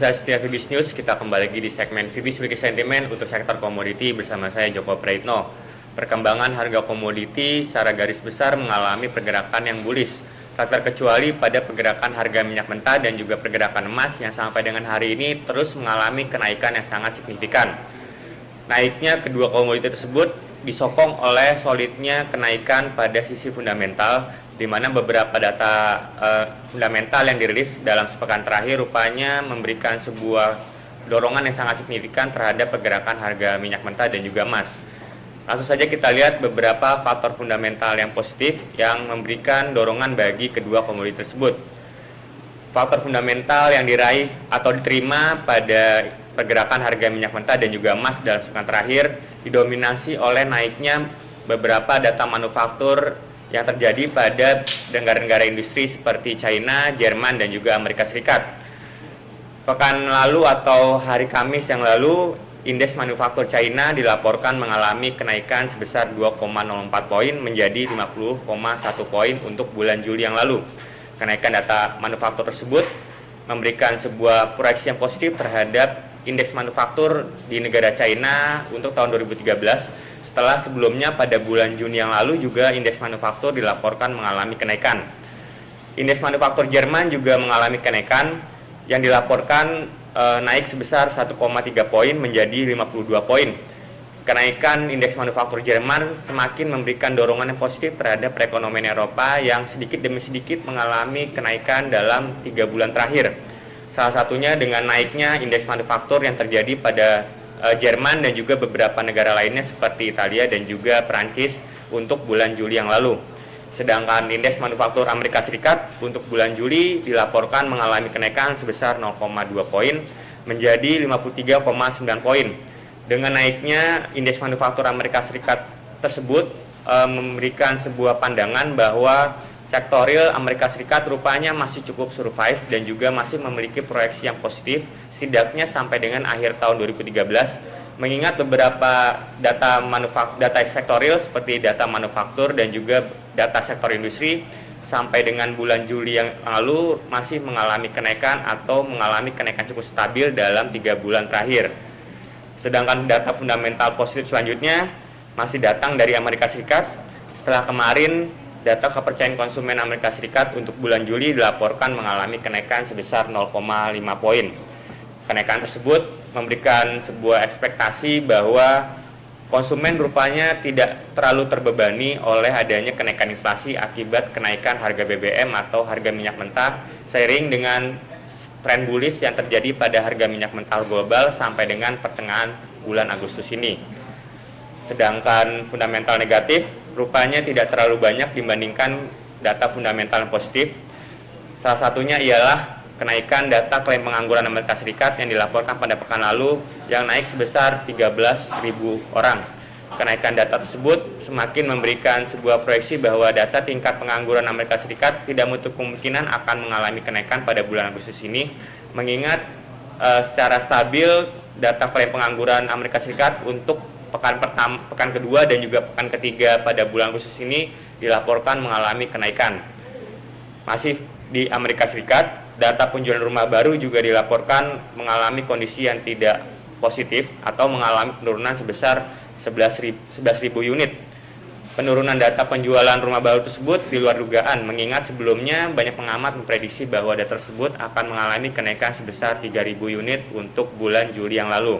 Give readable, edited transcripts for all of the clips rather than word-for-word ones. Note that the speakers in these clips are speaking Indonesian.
pemirsa setia Fibis News, kita kembali lagi di segmen Fibis Weekly Sentiment untuk sektor komoditi bersama saya Joko Praitno. Perkembangan harga komoditi secara garis besar mengalami pergerakan yang bullish, tak terkecuali pada pergerakan harga minyak mentah dan juga pergerakan emas yang sampai dengan hari ini terus mengalami kenaikan yang sangat signifikan. Naiknya kedua komoditi tersebut disokong oleh solidnya kenaikan pada sisi fundamental, di mana beberapa data fundamental yang dirilis dalam sepekan terakhir rupanya memberikan sebuah dorongan yang sangat signifikan terhadap pergerakan harga minyak mentah dan juga emas. Langsung saja kita lihat beberapa faktor fundamental yang positif yang memberikan dorongan bagi kedua komoditi tersebut. Faktor fundamental yang diraih atau diterima pada pergerakan harga minyak mentah dan juga emas dalam sepekan terakhir didominasi oleh naiknya beberapa data manufaktur yang terjadi pada negara-negara industri seperti China, Jerman, dan juga Amerika Serikat. Pekan lalu atau hari Kamis yang lalu, indeks manufaktur China dilaporkan mengalami kenaikan sebesar 2,04 poin menjadi 50,1 poin untuk bulan Juli yang lalu. Kenaikan data manufaktur tersebut memberikan sebuah proyeksi yang positif terhadap indeks manufaktur di negara China untuk tahun 2013. Setelah sebelumnya pada bulan Juni yang lalu juga indeks manufaktur dilaporkan mengalami kenaikan. Indeks manufaktur Jerman juga mengalami kenaikan yang dilaporkan naik sebesar 1,3 poin menjadi 52 poin. Kenaikan indeks manufaktur Jerman semakin memberikan dorongan yang positif terhadap perekonomian Eropa yang sedikit demi sedikit mengalami kenaikan dalam 3 bulan terakhir. Salah satunya dengan naiknya indeks manufaktur yang terjadi pada Jerman dan juga beberapa negara lainnya seperti Italia dan juga Prancis untuk bulan Juli yang lalu. Sedangkan indeks manufaktur Amerika Serikat untuk bulan Juli dilaporkan mengalami kenaikan sebesar 0,2 poin menjadi 53,9 poin. Dengan naiknya indeks manufaktur Amerika Serikat tersebut memberikan sebuah pandangan bahwa sektor real Amerika Serikat rupanya masih cukup survive dan juga masih memiliki proyeksi yang positif setidaknya sampai dengan akhir tahun 2013, mengingat beberapa data sektor real seperti data manufaktur dan juga data sektor industri sampai dengan bulan Juli yang lalu masih mengalami kenaikan atau mengalami kenaikan cukup stabil dalam 3 bulan terakhir. Sedangkan data fundamental positif selanjutnya masih datang dari Amerika Serikat. Setelah kemarin data kepercayaan konsumen Amerika Serikat untuk bulan Juli dilaporkan mengalami kenaikan sebesar 0,5 poin. Kenaikan tersebut memberikan sebuah ekspektasi bahwa konsumen rupanya tidak terlalu terbebani oleh adanya kenaikan inflasi akibat kenaikan harga BBM atau harga minyak mentah seiring dengan tren bullish yang terjadi pada harga minyak mentah global sampai dengan pertengahan bulan Agustus ini. Sedangkan fundamental negatif rupanya tidak terlalu banyak dibandingkan data fundamental yang positif. Salah satunya ialah kenaikan data klaim pengangguran Amerika Serikat yang dilaporkan pada pekan lalu yang naik sebesar 13.000 orang. Kenaikan data tersebut semakin memberikan sebuah proyeksi bahwa data tingkat pengangguran Amerika Serikat tidak menutup kemungkinan akan mengalami kenaikan pada bulan Agustus ini, mengingat secara stabil data klaim pengangguran Amerika Serikat untuk pekan kedua dan juga pekan ketiga pada bulan Agustus ini dilaporkan mengalami kenaikan. Masih di Amerika Serikat, data penjualan rumah baru juga dilaporkan mengalami kondisi yang tidak positif atau mengalami penurunan sebesar 11.000 unit. Penurunan data penjualan rumah baru tersebut di luar dugaan, mengingat sebelumnya banyak pengamat memprediksi bahwa data tersebut akan mengalami kenaikan sebesar 3.000 unit untuk bulan Juli yang lalu.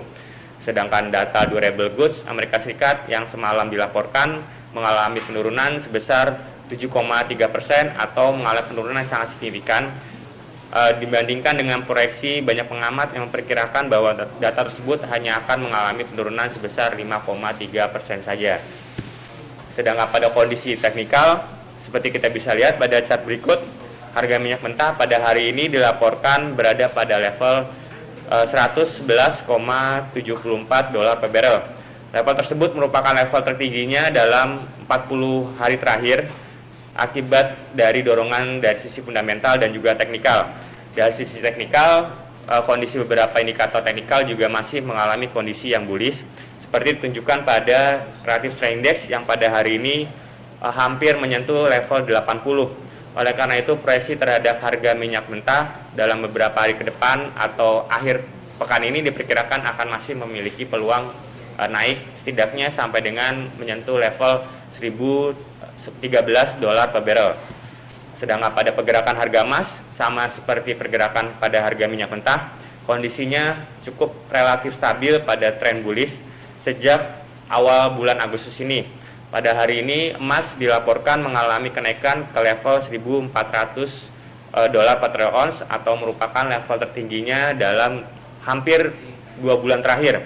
Sedangkan data durable goods Amerika Serikat yang semalam dilaporkan mengalami penurunan sebesar 7,3% atau mengalami penurunan yang sangat signifikan dibandingkan dengan proyeksi banyak pengamat yang memperkirakan bahwa data tersebut hanya akan mengalami penurunan sebesar 5,3% saja. Sedangkan pada kondisi teknikal, seperti kita bisa lihat pada chart berikut, harga minyak mentah pada hari ini dilaporkan berada pada level 111,74 dolar per barrel. Level tersebut merupakan level tertingginya dalam 40 hari terakhir akibat dari dorongan dari sisi fundamental dan juga teknikal. Dari sisi teknikal, kondisi beberapa indikator teknikal juga masih mengalami kondisi yang bullish, seperti ditunjukkan pada relative strength index yang pada hari ini hampir menyentuh level 80. Oleh karena itu, proyeksi terhadap harga minyak mentah dalam beberapa hari ke depan atau akhir pekan ini diperkirakan akan masih memiliki peluang naik setidaknya sampai dengan menyentuh level 1.013 dolar per barrel. Sedangkan pada pergerakan harga emas, sama seperti pergerakan pada harga minyak mentah, kondisinya cukup relatif stabil pada tren bullish sejak awal bulan Agustus ini. Pada hari ini, emas dilaporkan mengalami kenaikan ke level 1.400 dolar per troy ounce atau merupakan level tertingginya dalam hampir 2 bulan terakhir.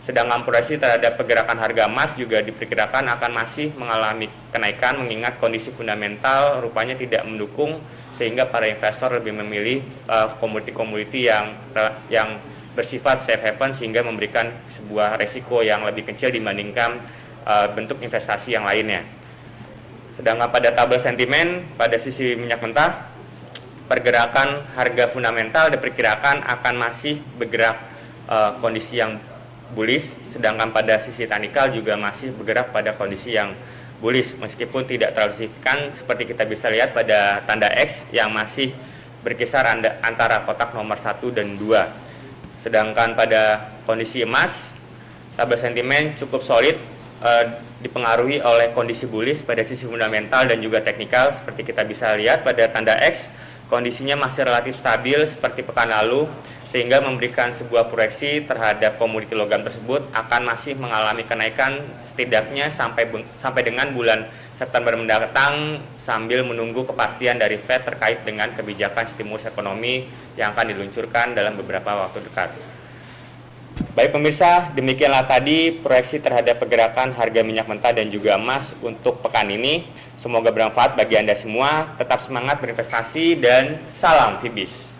Sedangkan proyeksi terhadap pergerakan harga emas juga diperkirakan akan masih mengalami kenaikan mengingat kondisi fundamental rupanya tidak mendukung sehingga para investor lebih memilih komoditi-komoditi yang bersifat safe haven sehingga memberikan sebuah resiko yang lebih kecil dibandingkan bentuk investasi yang lainnya. Sedangkan pada tabel sentimen pada sisi minyak mentah, pergerakan harga fundamental diperkirakan akan masih bergerak kondisi yang bullish, sedangkan pada sisi teknikal juga masih bergerak pada kondisi yang bullish meskipun tidak terlalu signifikan seperti kita bisa lihat pada tanda X yang masih berkisar antara kotak nomor 1 dan 2. Sedangkan pada kondisi emas, tabel sentimen cukup solid dipengaruhi oleh kondisi bullish pada sisi fundamental dan juga teknikal seperti kita bisa lihat pada tanda X kondisinya masih relatif stabil seperti pekan lalu sehingga memberikan sebuah proyeksi terhadap komoditi logam tersebut akan masih mengalami kenaikan setidaknya sampai dengan bulan September mendatang sambil menunggu kepastian dari Fed terkait dengan kebijakan stimulus ekonomi yang akan diluncurkan dalam beberapa waktu dekat. Baik pemirsa, demikianlah tadi proyeksi terhadap pergerakan harga minyak mentah dan juga emas untuk pekan ini. Semoga bermanfaat bagi Anda semua. Tetap semangat berinvestasi dan salam Fibis.